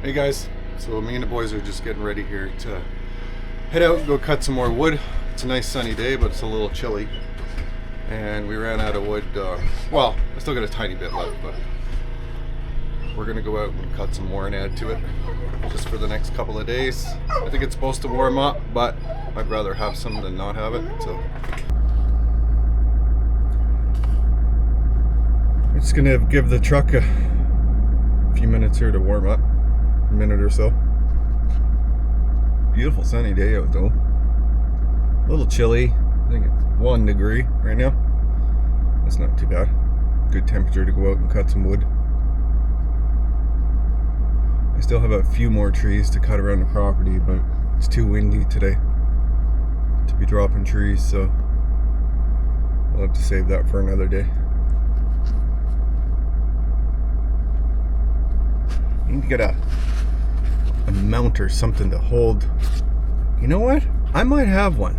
Hey guys, so me and the boys are just getting ready here to head out and go cut some more wood. It's a nice sunny day, but it's a little chilly. And we ran out of wood, well, I still got a tiny bit left, but we're gonna go out and cut some more and add to it just for the next couple of days. I think it's supposed to warm up, but I'd rather have some than not have it, so. I'm just gonna give the truck a few minutes here to warm up. A minute or so. Beautiful sunny day out though. A little chilly. I think it's 1 degree right now. That's not too bad. Good temperature to go out and cut some wood. I still have a few more trees to cut around the property, but it's too windy today to be dropping trees, so I'll have to save that for another day. I need to get a mount or something to hold. You know what? I might have one.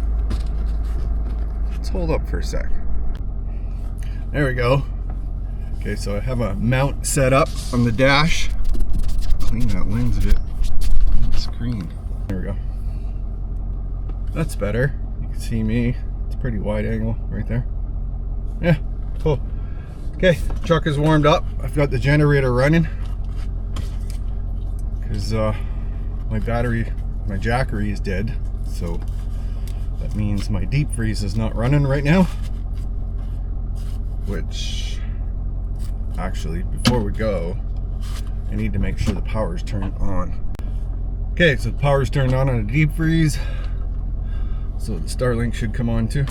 Let's hold up for a sec. There we go. Okay, so I have a mount set up on the dash. Clean that lens a bit on the screen. There we go. That's better. You can see me. It's a pretty wide angle right there. Yeah, cool. Okay, truck is warmed up. I've got the generator running because my jackery is dead, so that means my deep freeze is not running right now, which actually, before we go, I need to make sure the power's turned on. Okay, so the power's turned on a deep freeze, so the Starlink should come on too,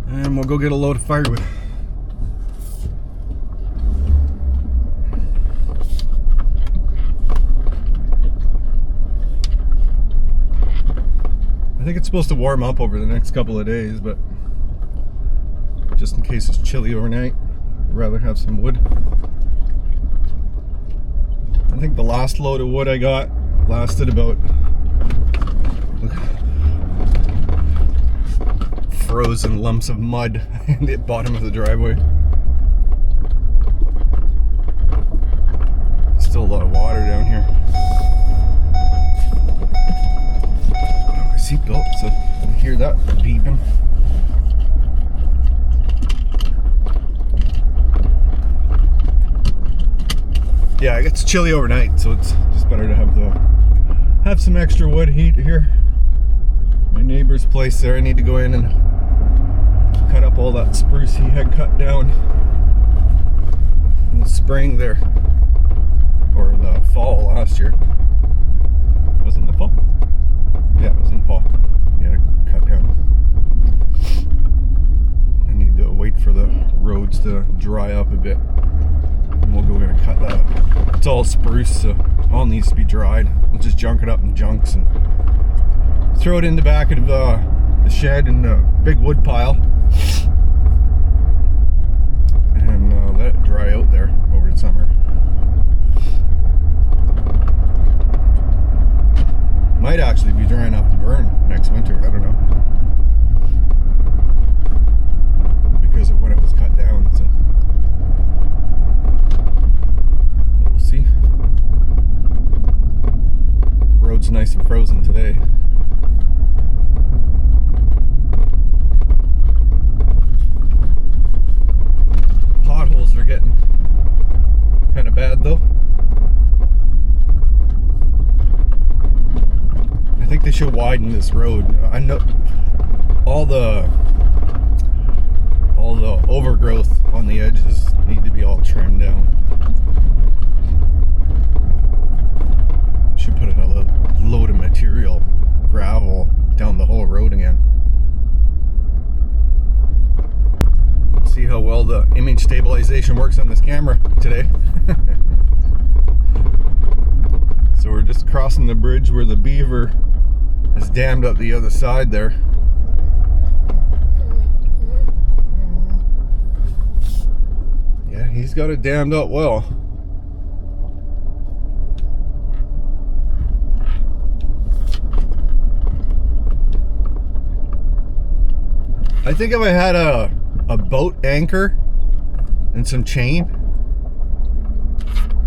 and we'll go get a load of firewood. I think it's supposed to warm up over the next couple of days, but just in case it's chilly overnight, I'd rather have some wood. I think the last load of wood I got lasted about, frozen lumps of mud in the bottom of the driveway. Still a lot of water down here. Seatbelt, so I can hear that beeping. Yeah, it gets chilly overnight, so it's just better to have some extra wood heat here. My neighbor's place there, I need to go in and cut up all that spruce he had cut down in the spring there, or the fall last year. Was it in the fall? Yeah, it was in fall. Yeah, cut down. I need to wait for the roads to dry up a bit, and we'll go in and cut that up. It's all spruce, so all needs to be dried. We'll just junk it up in junks and throw it in the back of the shed in the big wood pile, and let it dry out there over the summer. Might actually be dry enough to burn next winter, I don't know, because of when it was cut down, so but we'll see. Road's nice and frozen today. Potholes are getting kind of bad though. I think they should widen this road. I know all the overgrowth on the edges need to be all trimmed down. Should put another load of material, gravel, down the whole road again. See how well the image stabilization works on this camera today. So we're just crossing the bridge where the beaver is dammed up the other side there. Yeah, he's got it dammed up well. I think if I had a boat anchor and some chain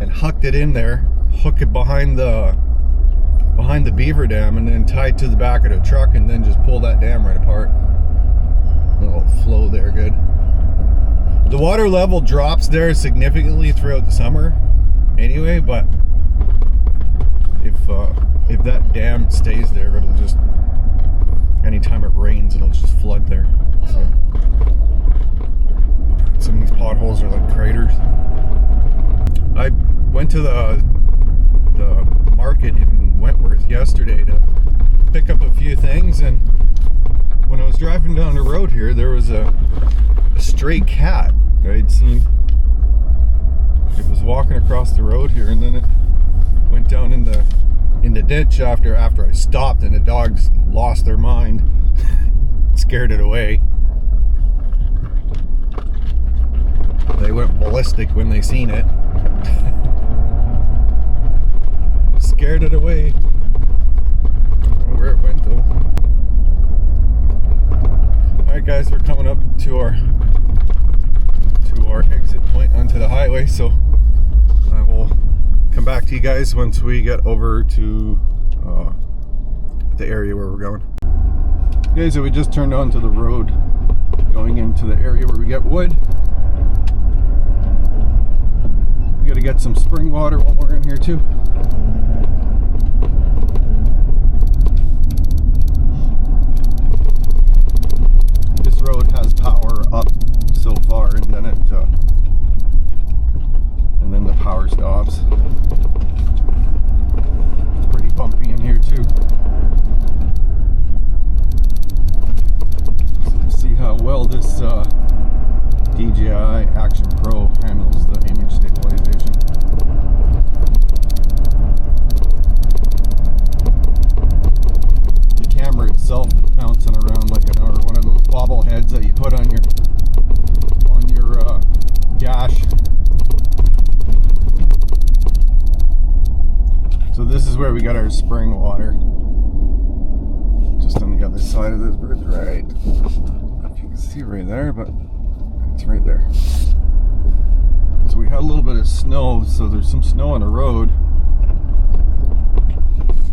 and hucked it in there hook it behind the beaver dam and then tie it to the back of the truck and then just pull that dam right apart. It'll flow there good. The water level drops there significantly throughout the summer anyway, but if that dam stays there, it'll just, anytime it rains, it'll just flood there. So some of these potholes are like craters. I went to the market in Wentworth yesterday to pick up a few things, and when I was driving down the road here, there was a stray cat I'd seen. It was walking across the road here, and then it went down in the ditch after I stopped, and the dogs lost their mind. Scared it away. They went ballistic when they seen it. Scared it away. I don't know where it went though. Alright guys, we're coming up to our exit point onto the highway, so I will come back to you guys once we get over to the area where we're going. Okay, so we just turned onto the road going into the area where we get wood. We gotta get some spring water while we're in here too. This road has power up so far, and then the power stops. It's pretty bumpy in here too. So let's see how well this DJI Action Pro handles the image stabilization. The camera itself is bouncing around like one of those bobble heads that you put on your dash. So this is where we got our spring water. Just on the other side of this bridge, right? I don't know if you can see right there, but it's right there. So we had a little bit of snow, so there's some snow on the road.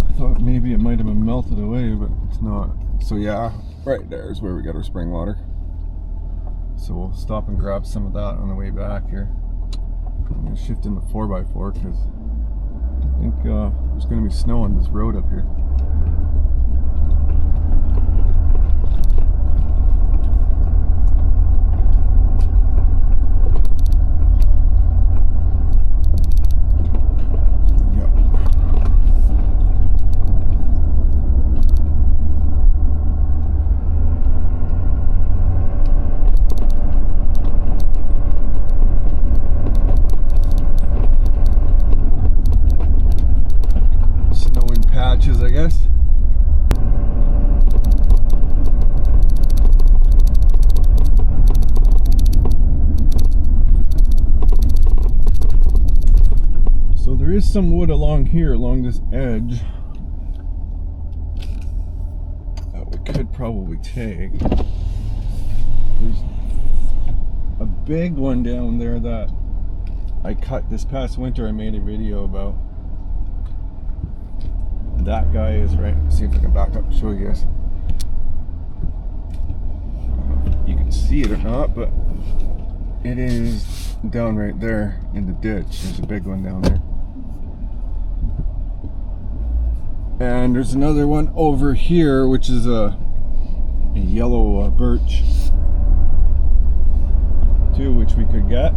I thought maybe it might have been melted away, but it's not. So yeah, right there is where we got our spring water. So we'll stop and grab some of that on the way back here. I'm going to shift in the 4x4 because I think there's going to be snow on this road up here. I guess. So there is some wood along here, along this edge, that we could probably take. There's a big one down there that I cut this past winter. I made a video about. That guy is right. Let's see if I can back up and show you guys. I don't know if you can see it or not, but it is down right there in the ditch. There's a big one down there. And there's another one over here, which is a yellow birch too, which we could get.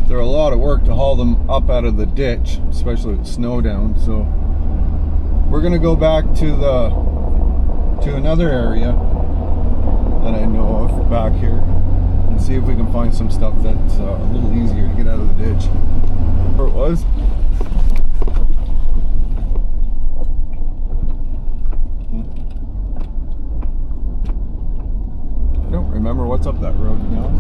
They're a lot of work to haul them up out of the ditch, especially with snow down. So we're gonna go back to another area that I know of back here and see if we can find some stuff that's a little easier to get out of the ditch. Where it was. I don't remember what's up that road now.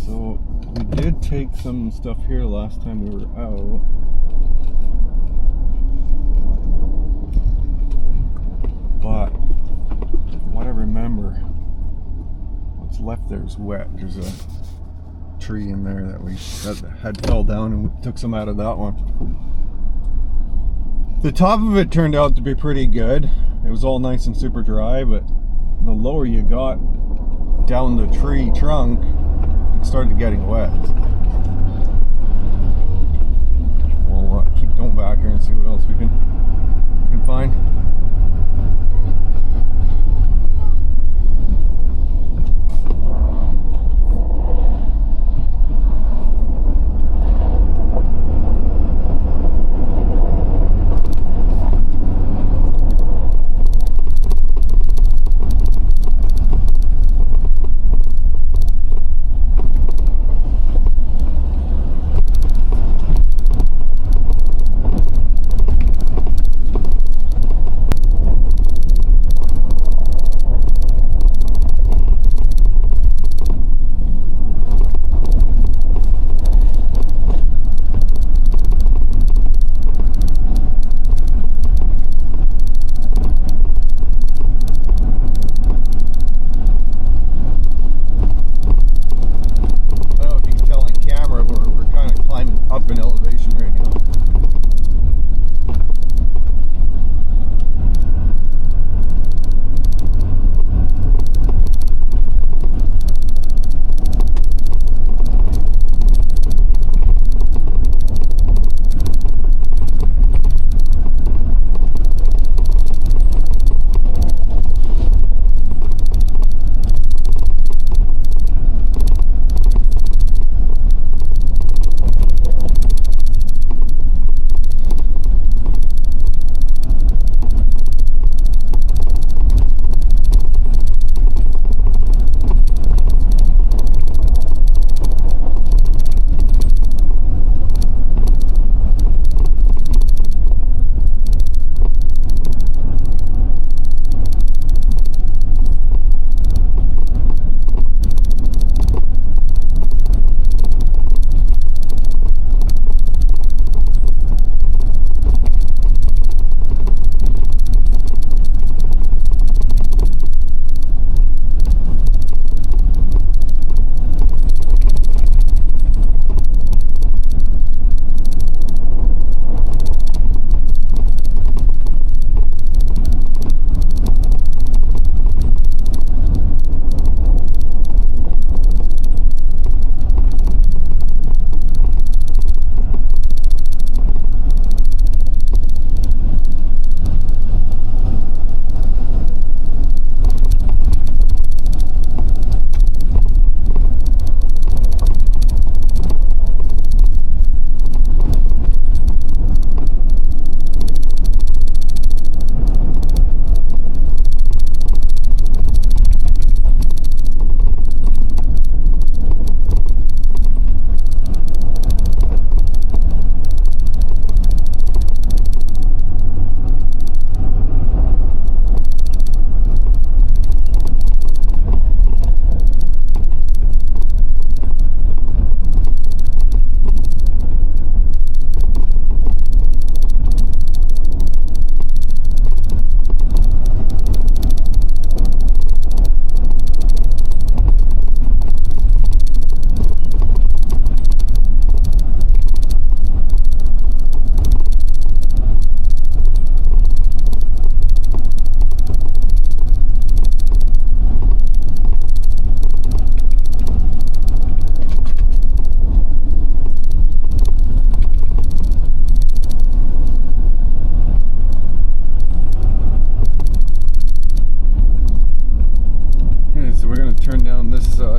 So we did take some stuff here last time we were out. But what I remember, what's left there is wet. There's a tree in there that had fell down, and we took some out of that one. The top of it turned out to be pretty good. It was all nice and super dry, but the lower you got down the tree trunk, it started getting wet. We'll keep going back here and see what else we can find. Up in elevation right now.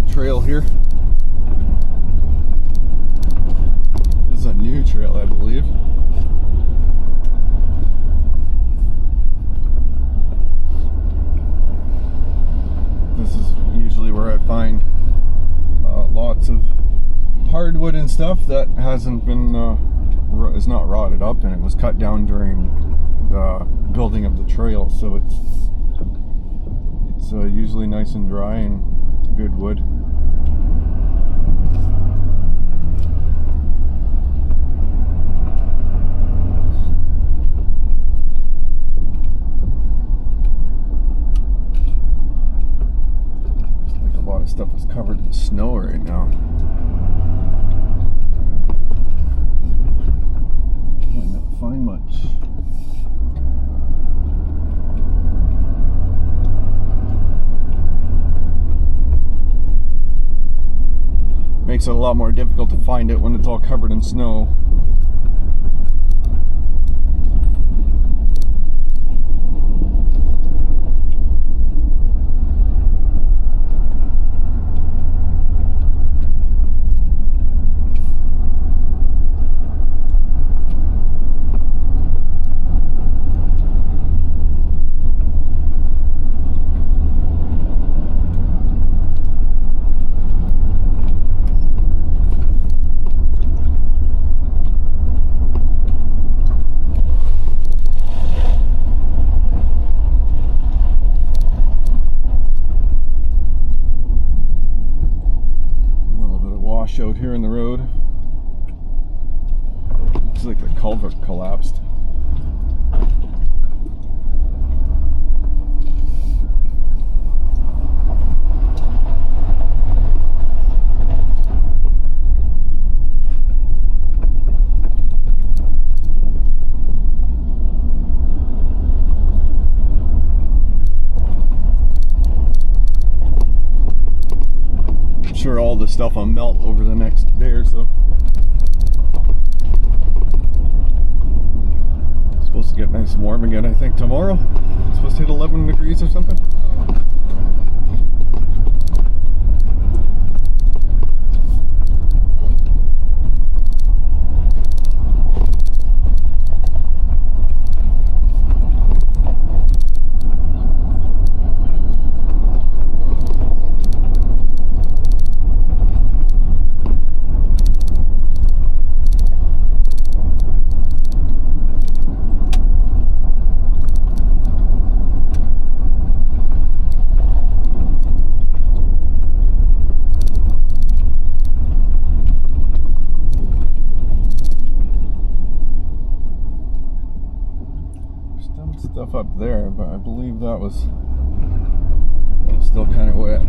Trail here. This is a new trail, I believe. This is usually where I find lots of hardwood and stuff that hasn't been is not rotted up, and it was cut down during the building of the trail, so it's usually nice and dry and good wood. Like a lot of stuff was Snow right now. Might not find much. Makes it a lot more difficult to find it when it's all covered in snow. Out here in the road. Looks like the culvert collapsed. Sure, all this stuff will melt over the next day or so. Supposed to get nice and warm again, I think, tomorrow. It's supposed to hit 11 degrees or something. Stuff up there, but I believe that was still kind of wet.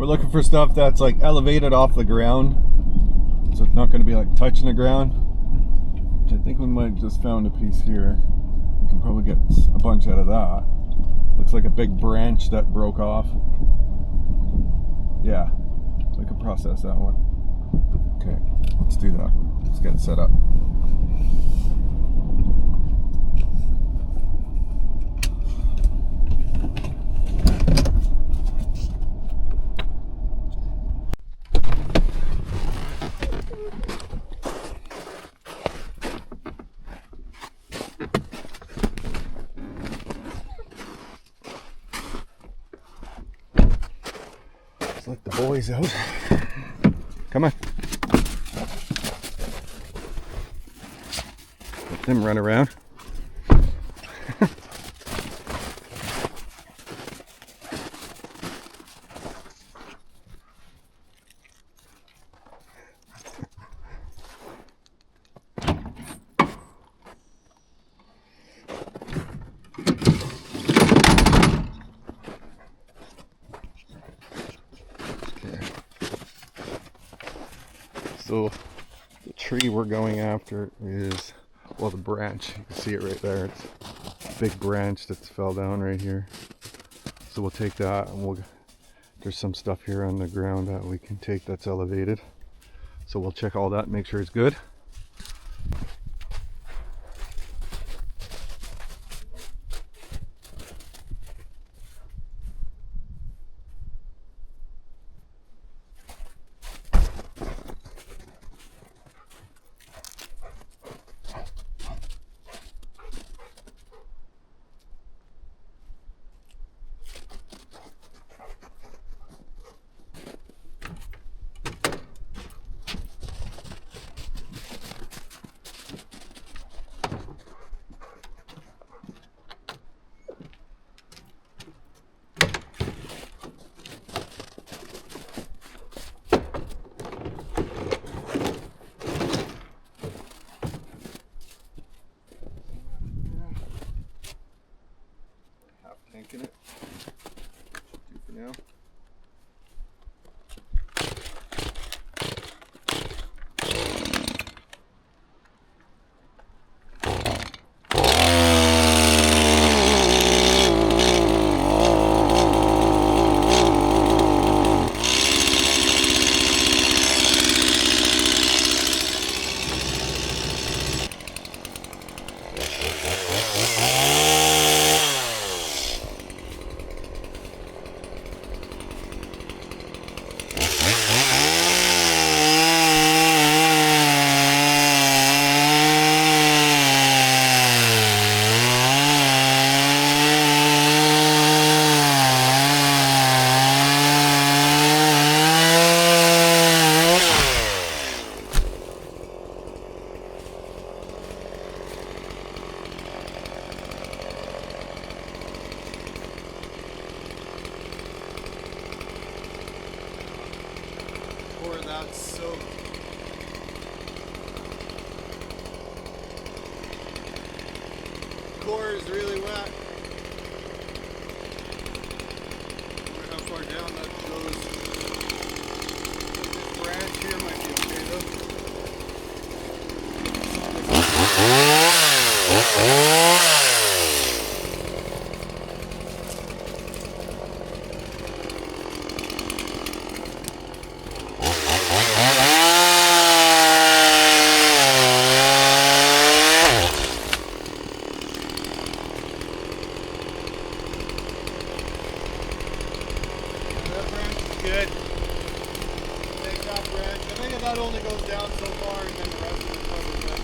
Looking for stuff that's like elevated off the ground, so it's not going to be like touching the ground. Which I think we might have just found a piece here. We can probably get a bunch out of that. Looks like a big branch that broke off. Yeah, so I could process that one. Okay, let's do that. Let's get it set up. Let the boys out. Come on. Let them run around. So the tree we're going after is, well, the branch, you can see it right there. It's a big branch that's fell down right here. So we'll take that, and there's some stuff here on the ground that we can take that's elevated. So we'll check all that, make sure it's good. Tanking it. Do for now. That's soaked. Core is really wet. I wonder how far down that goes. This branch here might be a potato. Good. Take that branch. I think that only goes down so far and then the rest of it covers it.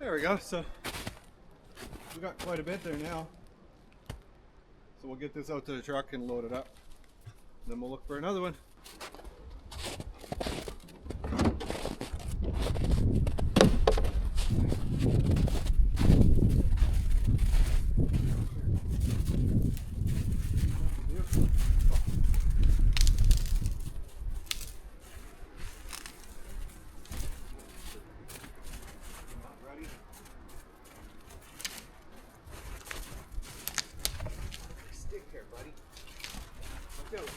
There we go. So we got quite a bit there now. So we'll get this out to the truck and load it up. Then we'll look for another one. Stick here, buddy. Let's go.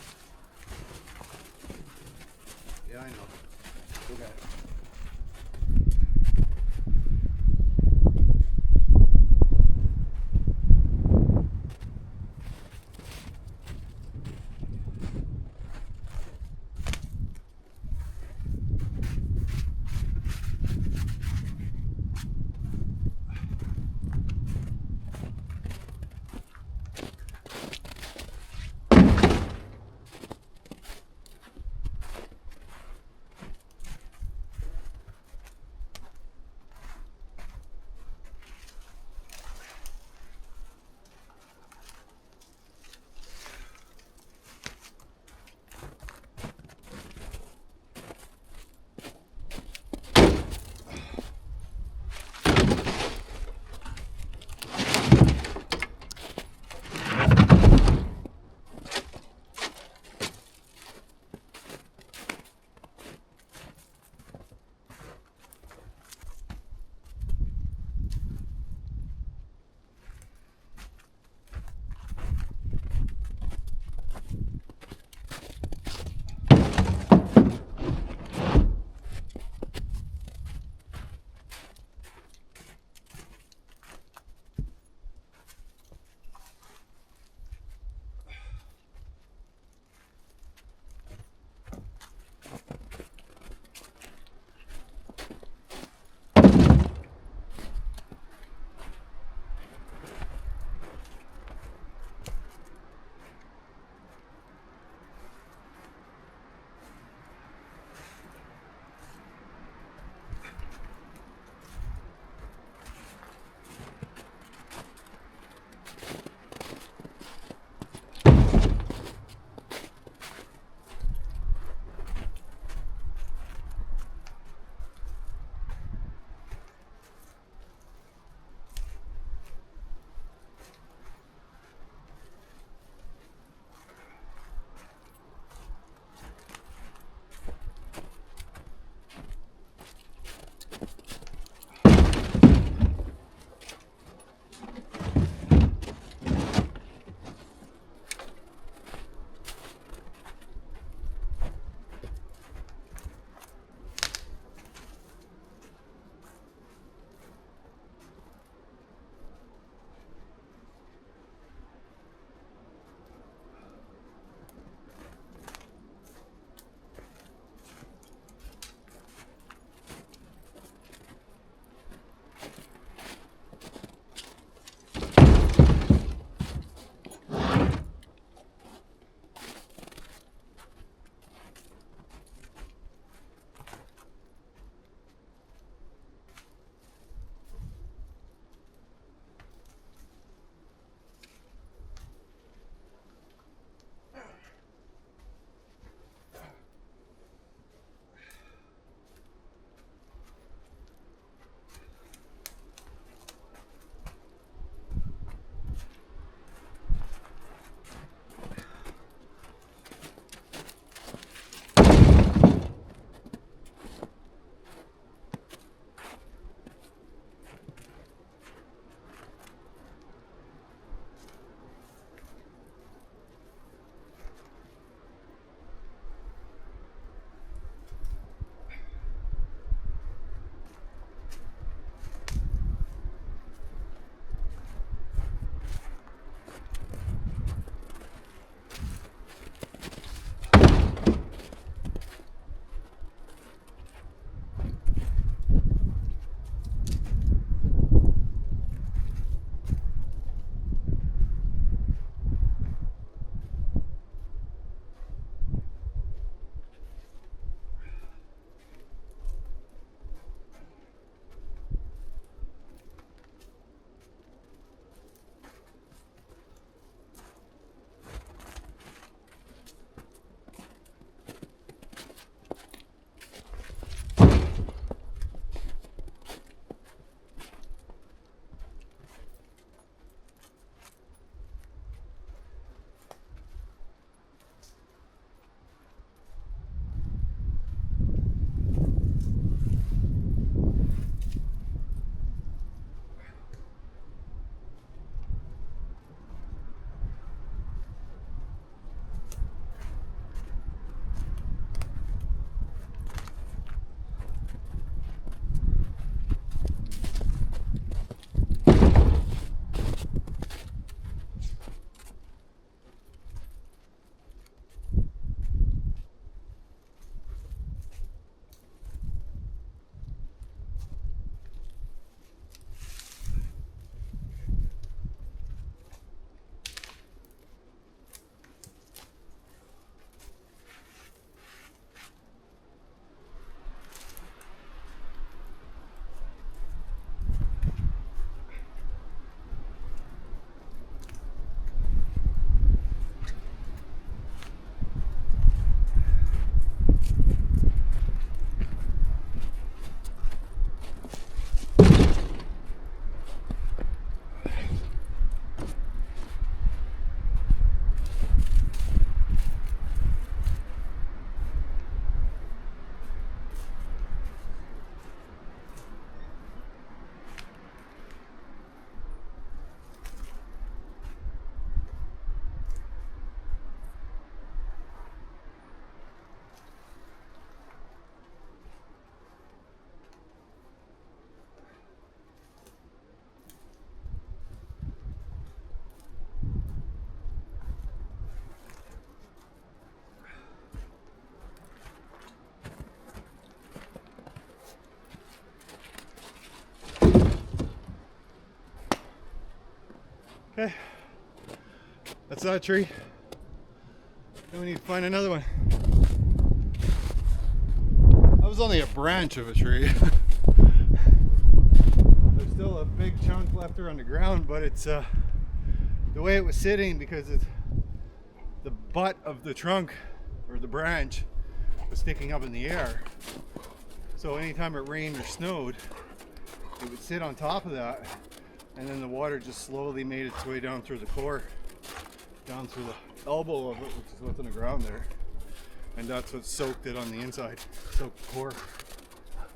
Okay, that's that tree. Then we need to find another one. That was only a branch of a tree. There's still a big chunk left around the ground, but it's the way it was sitting, because it's the butt of the trunk or the branch was sticking up in the air. So anytime it rained or snowed, it would sit on top of that, and then the water just slowly made its way down through the core, down through the elbow of it, which is what's on the ground there, and that's what soaked it on the inside, soaked the core.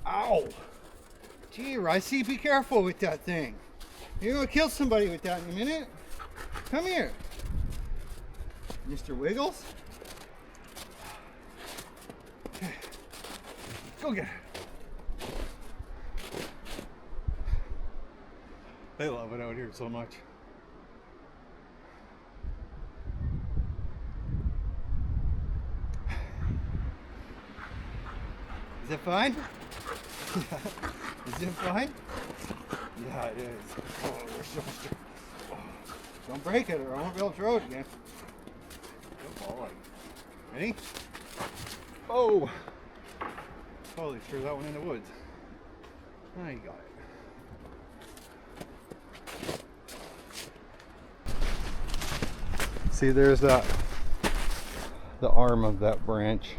Ow! Gee, Ricey, be careful with that thing. You're gonna kill somebody with that in a minute. Come here, Mr. Wiggles. Okay. Go get it. They love it out here so much. Is it fine? Is it fine? Yeah, it is. Oh, you're so strong. Oh, don't break it or I won't be able to throw it again. Don't fall like. Ready? Oh! Totally threw that one in the woods. Now you got it. See, there's that, the arm of that branch.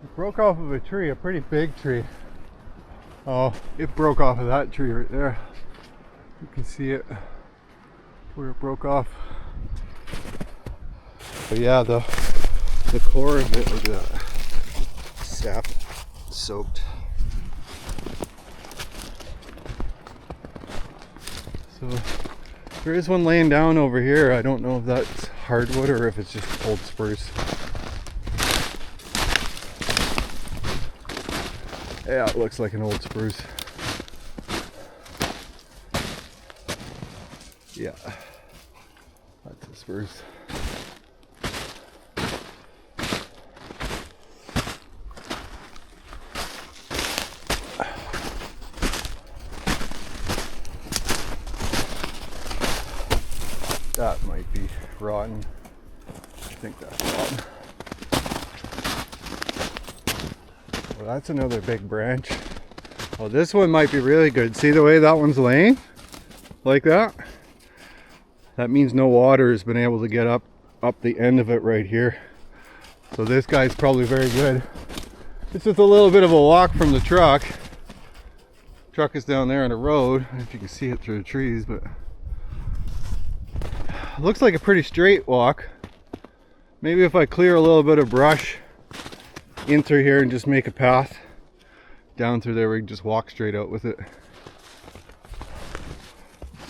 It broke off of a tree, a pretty big tree. Oh, it broke off of that tree right there. You can see it where it broke off. But yeah, the core of it was sap soaked. So there is one laying down over here. I don't know if that's hardwood or if it's just old spruce. Yeah, it looks like an old spruce. Yeah, that's a spruce. That might be rotten. I think that's rotten. Well, that's another big branch. Well, this one might be really good. See the way that one's laying? Like that? That means no water has been able to get up the end of it right here. So this guy's probably very good. It's just a little bit of a walk from the truck. Truck is down there on the road. I don't know if you can see it through the trees, but it looks like a pretty straight walk. Maybe if I clear a little bit of brush in through here and just make a path down through there, we can just walk straight out with it.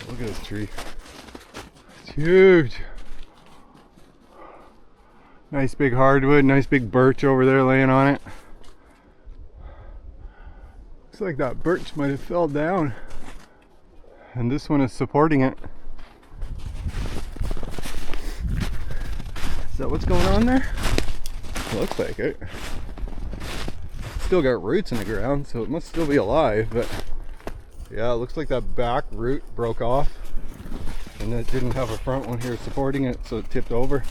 Look at this tree. It's huge. Nice big hardwood, nice big birch over there laying on it. Looks like that birch might have fell down, and this one is supporting it. Is that what's going on there? Looks like it. Still got roots in the ground, so it must still be alive, but yeah, it looks like that back root broke off and it didn't have a front one here supporting it, so it tipped over.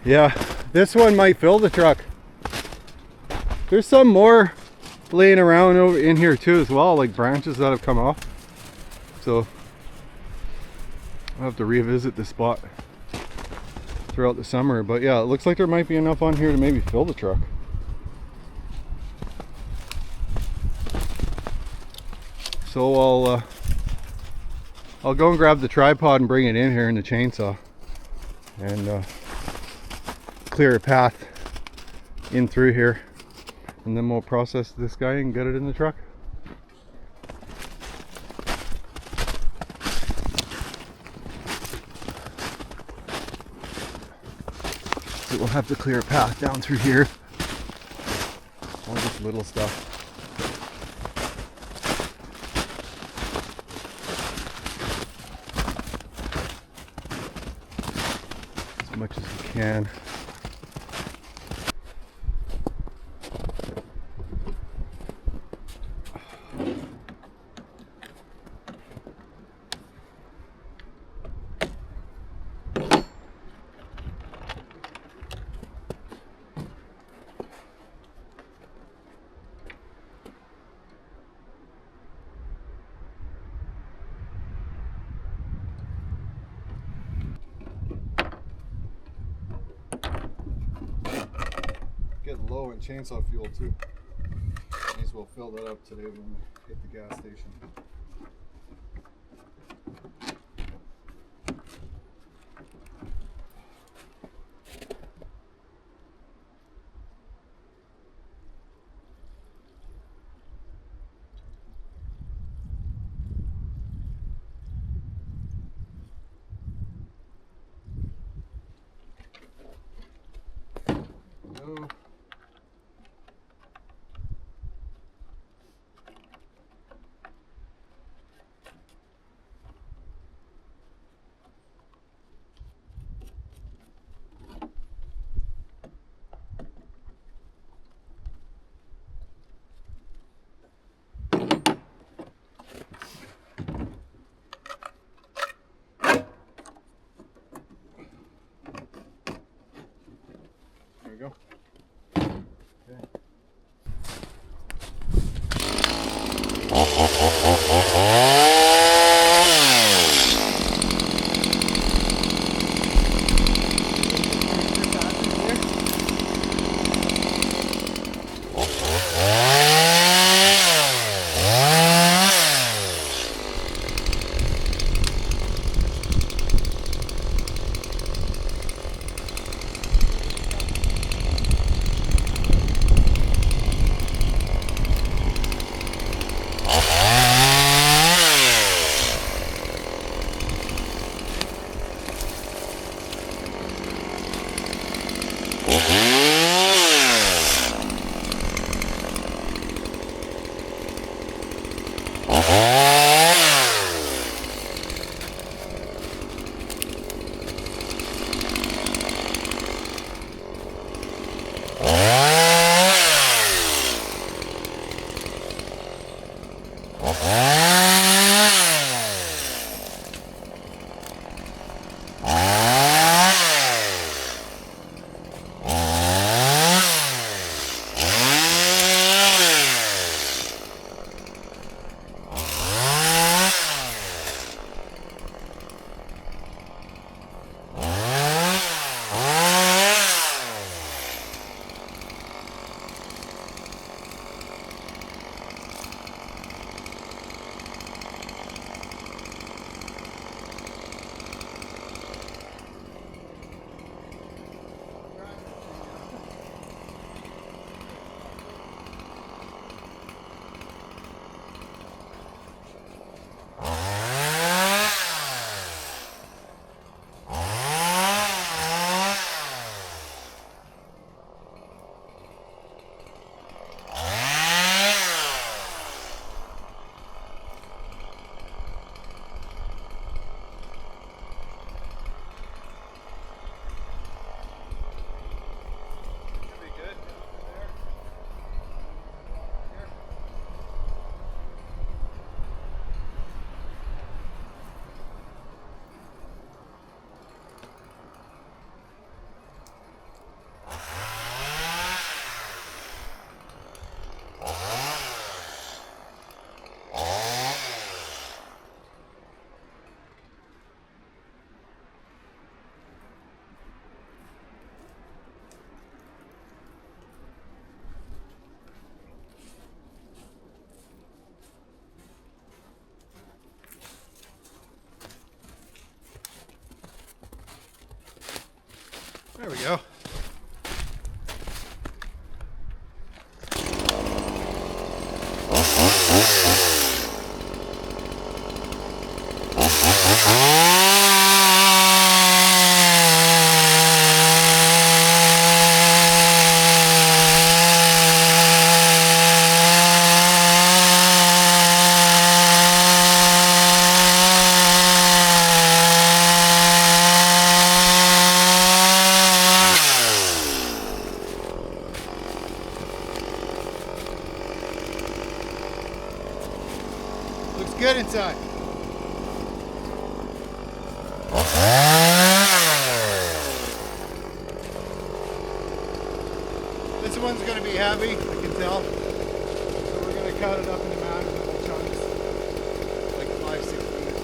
Yeah, this one might fill the truck. There's some more laying around over in here too as well, like branches that have come off. So I'll have to revisit this spot throughout the summer. But yeah, it looks like there might be enough on here to maybe fill the truck. So I'll go and grab the tripod and bring it in here in the chainsaw and clear a path in through here, and then we'll process this guy and get it in the truck. So we'll have to clear a path down through here. All this little stuff. As much as we can. Getting low in chainsaw fuel too. May as well fill that up today when we hit the gas station. No. There we go. Okay. There we go. Looks good inside. This one's going to be heavy, I can tell. So we're going to cut it up into manageable chunks, like 5-6 minutes.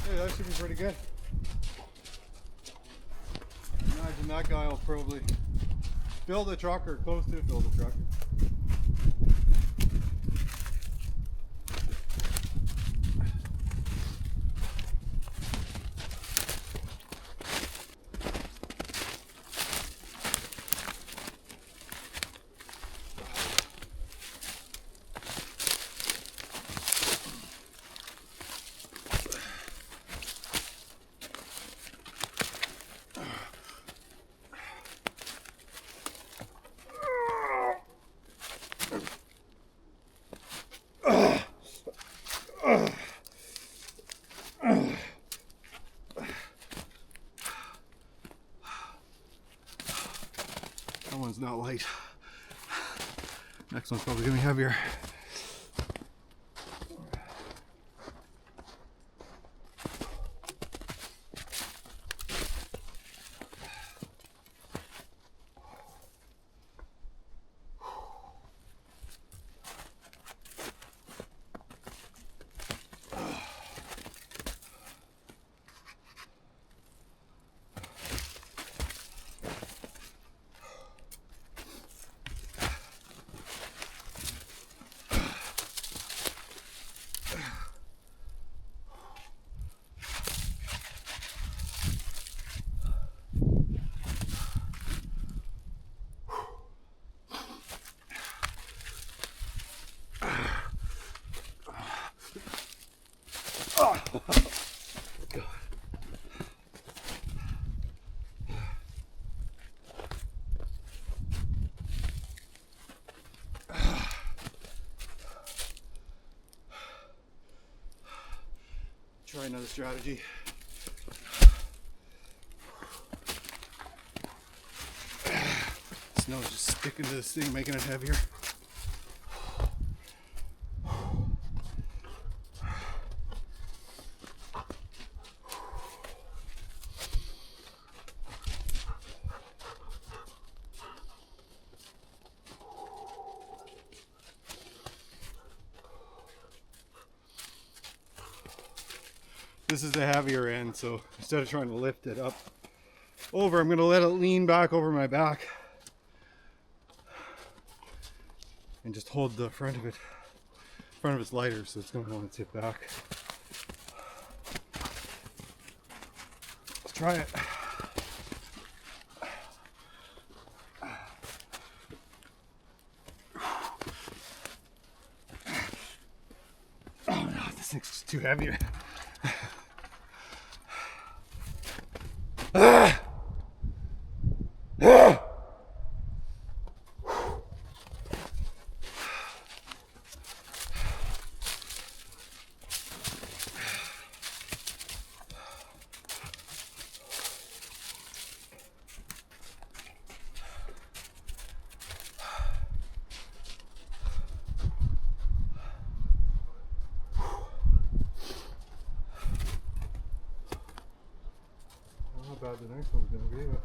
Hey, that should be pretty good. I imagine that guy will probably fill the truck or close to fill the truck. That one's not light. Next one's probably gonna be heavier. Try another strategy. Snow's just sticking to this thing, making it heavier. this is the heavier end, so instead of trying to lift it up over, I'm going to let it lean back over my back and just hold the front of it. Front of it's lighter, so it's going to want to tip back. Let's try it. Oh no, this thing's just too heavy. How bad the next one's gonna be, but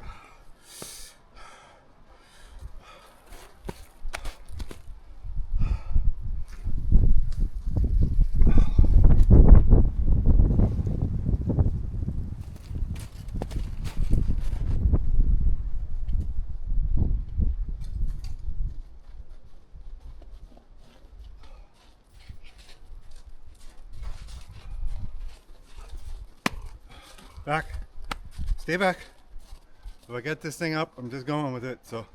back. Stay back. If I get this thing up, I'm just going with it, so.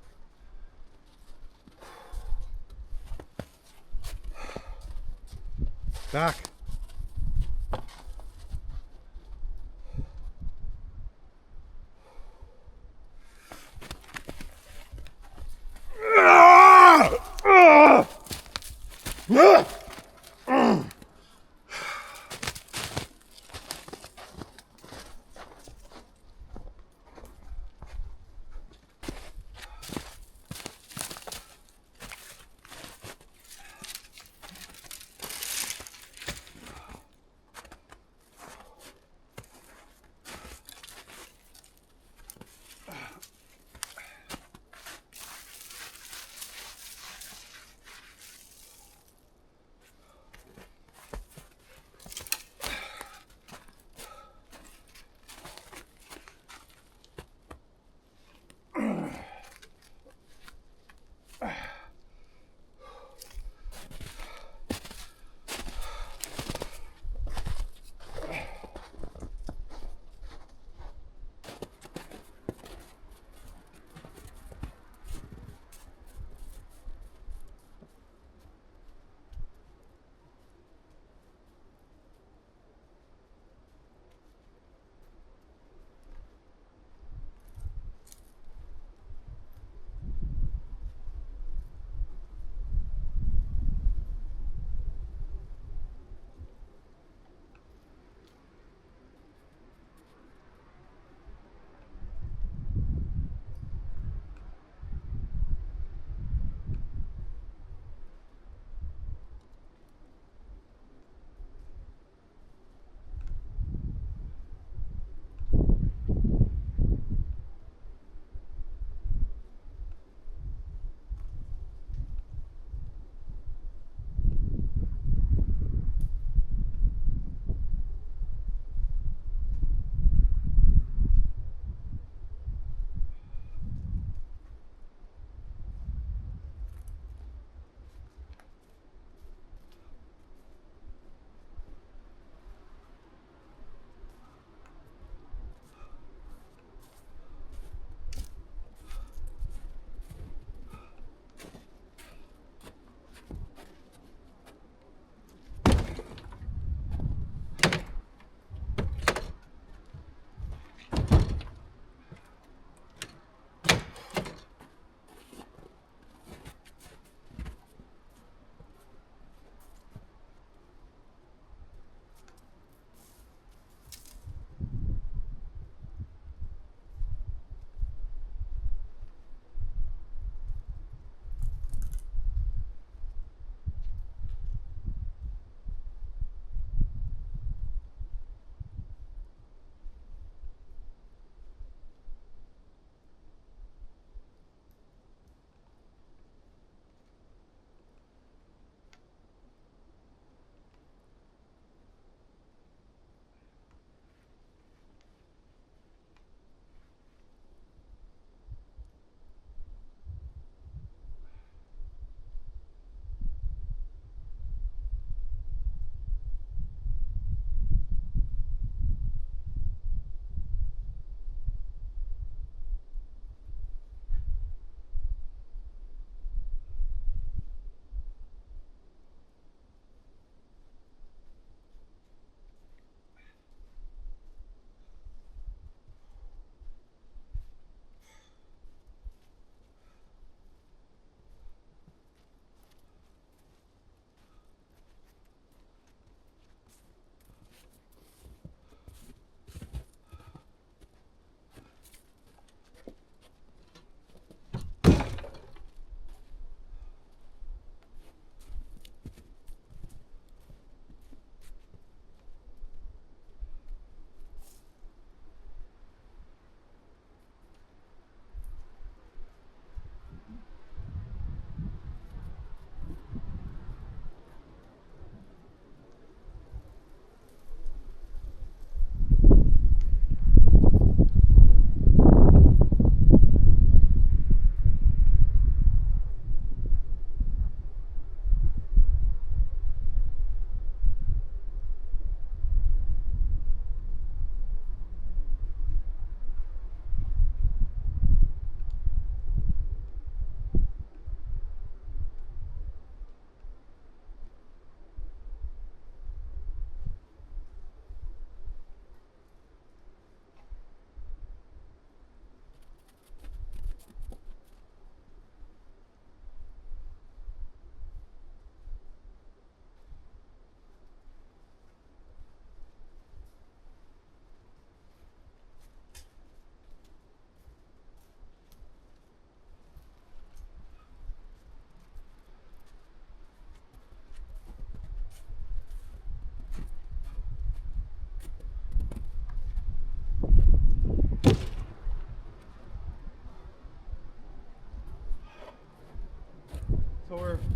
Back.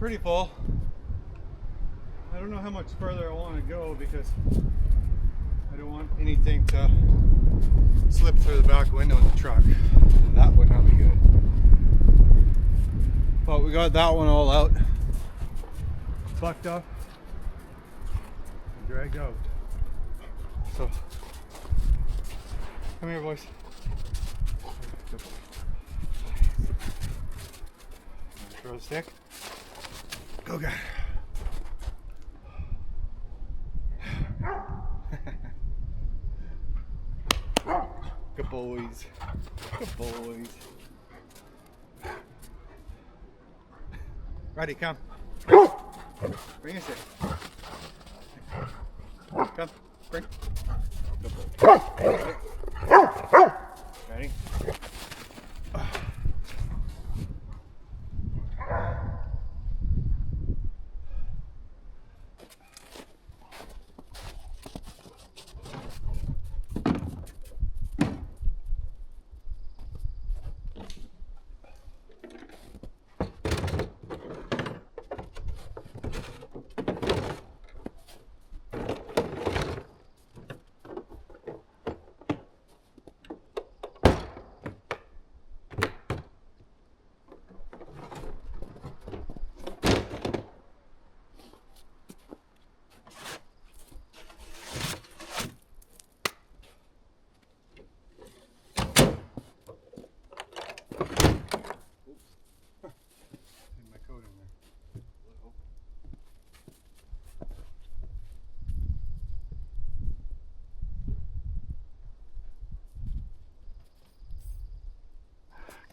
pretty full. I don't know how much further I want to go because I don't want anything to slip through the back window in the truck. That would not be good. But we got that one all out, bucked up, and dragged out. So, come here, boys. Throw the stick. Go, guy. Good boys. Good boys. Ready, come. Bring your stick. Come, bring. Good boy. Ready?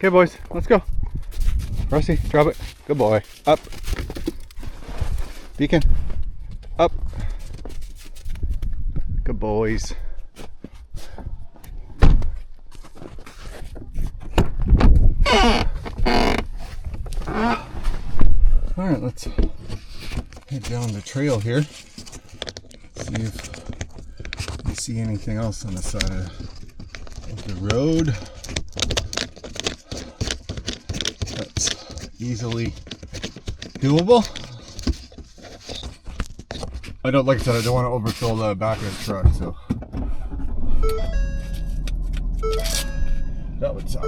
Okay, boys, let's go. Rusty, drop it. Good boy. Up. Beacon. Up. Good boys. Alright, let's head down the trail here. See if we see anything else on the side of the road. Easily doable. Like I said, I don't want to overfill the back of the truck, so that would suck.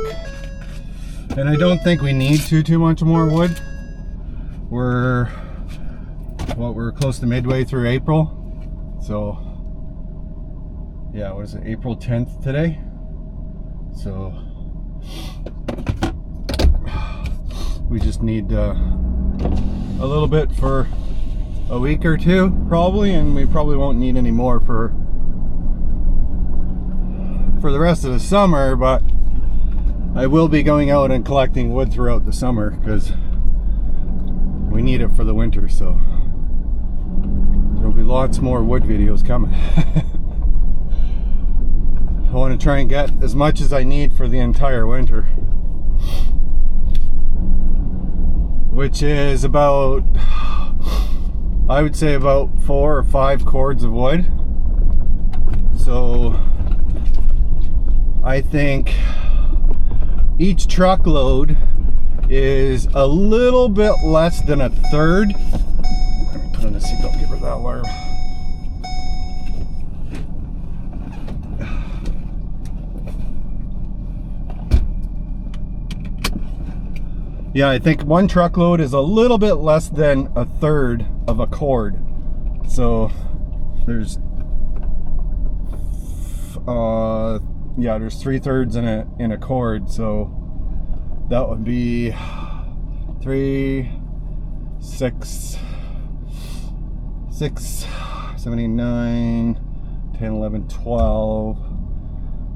And I don't think we need too much more wood. We're close to midway through April, so yeah, what is it, April 10th today? So we just need a little bit for a week or two, probably, and we probably won't need any more for the rest of the summer, but I will be going out and collecting wood throughout the summer because we need it for the winter, so there'll be lots more wood videos coming. I want to try and get as much as I need for the entire winter, which is about, I would say, about 4 or 5 cords of wood. So I think each truckload is a little bit less than a third. Let me put on the seatbelt, get rid of that alarm. Yeah, I think one truckload is a little bit less than a third of a cord. So there's there's 3/3 in a cord, so that would be 3, 6, 7, 8, 9, 10, 11, 12.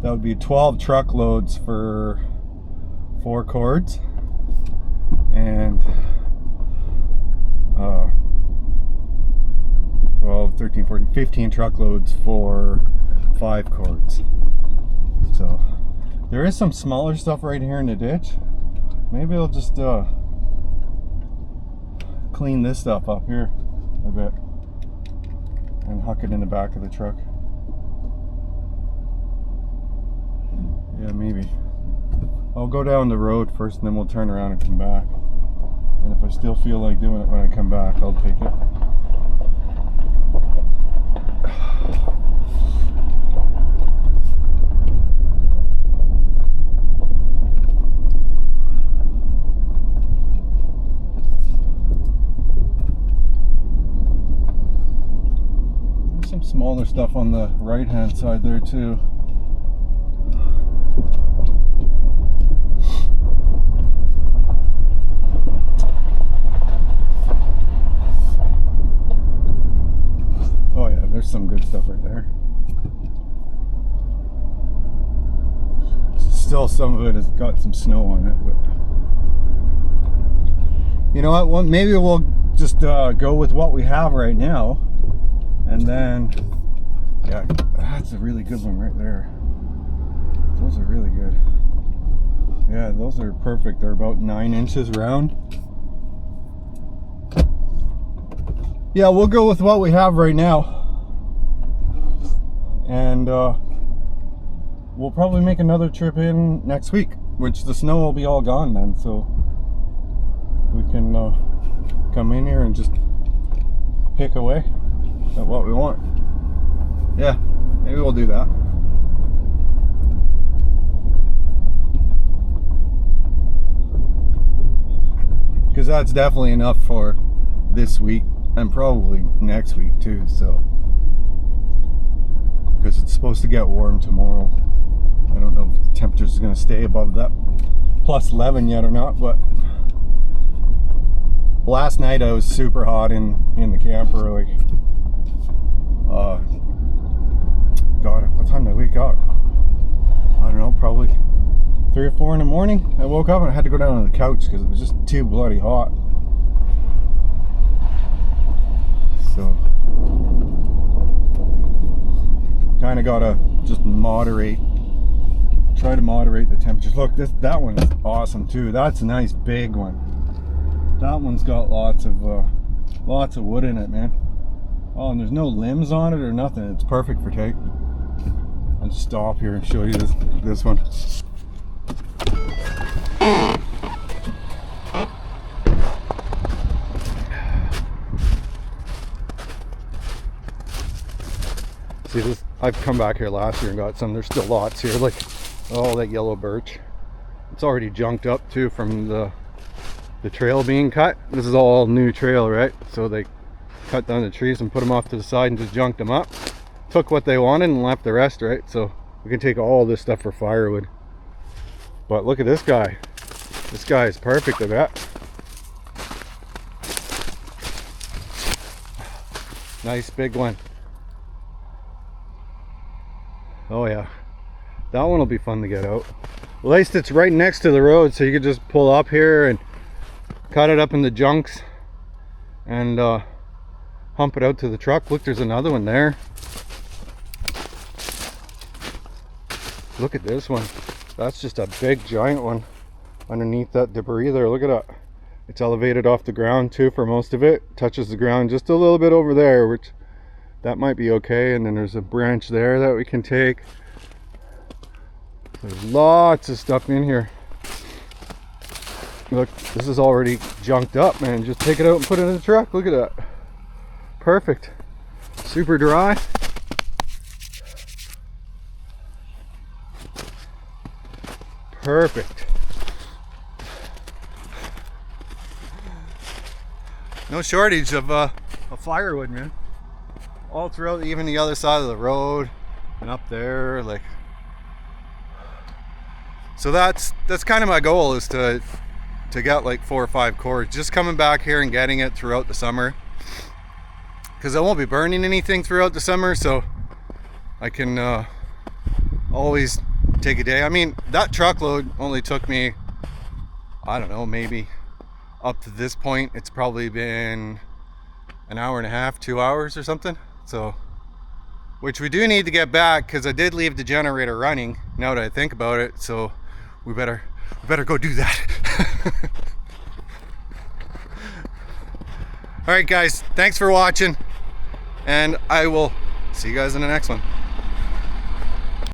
That would be 12 truckloads for 4 cords. And 12, 13, 14, 15 truckloads for 5 cords. So there is some smaller stuff right here in the ditch. Maybe I'll just clean this stuff up here a bit and huck it in the back of the truck. Yeah, maybe. I'll go down the road first and then we'll turn around and come back. And if I still feel like doing it when I come back, I'll take it. There's some smaller stuff on the right hand side there too. Oh yeah, there's some good stuff right there. Still, some of it has got some snow on it, but you know what? Well, maybe we'll just go with what we have right now, and then yeah, that's a really good one right there. Those are really good. Yeah, those are perfect. They're about 9 inches round. Yeah, we'll go with what we have right now. And we'll probably make another trip in next week, which the snow will be all gone then, so we can come in here and just pick away at what we want. Yeah, maybe we'll do that. Because that's definitely enough for this week and probably next week too, so because it's supposed to get warm tomorrow. I don't know if the temperature is going to stay above that plus 11 yet or not, but last night I was super hot in the camper. Like God, what time did I wake up? I don't know, probably 3 or 4 in the morning. I woke up and I had to go down on the couch because it was just too bloody hot. So kind of gotta just try to moderate the temperatures. Look, that one is awesome too. That's a nice big one. That one's got lots of wood in it, man. Oh, and there's no limbs on it or nothing. It's perfect for taking. I'll just stop here and show you this one. See this? I've come back here last year and got some. There's still lots here, like all that yellow birch. It's already junked up too from the trail being cut. This is all new trail, right? So they cut down the trees and put them off to the side and just junked them up. Took what they wanted and left the rest, right? So we can take all this stuff for firewood. But look at this guy. This guy is perfect, I bet. Nice big one. Oh yeah, that one will be fun to get out. At least it's right next to the road, so you could just pull up here and cut it up into junks and hump it out to the truck. Look, there's another one there. Look at this one. That's just a big giant one underneath that debris there. Look at that. It's elevated off the ground too for most of it. Touches the ground just a little bit over there, which that might be okay. And then there's a branch there that we can take. There's lots of stuff in here. Look, this is already junked up, man. Just take it out and put it in the truck. Look at that. Perfect. Super dry. Perfect. No shortage of firewood, man. All throughout, even the other side of the road and up there, like. So that's kind of my goal, is to get like 4 or 5 cords. Just coming back here and getting it throughout the summer, because I won't be burning anything throughout the summer, so I can always take a day. I mean, that truckload only took me, I don't know, maybe up to this point it's probably been an hour and a half, 2 hours or something. So, which we do need to get back, because I did leave the generator running, now that I think about it, so we better go do that. All right guys, thanks for watching, and I will see you guys in the next one.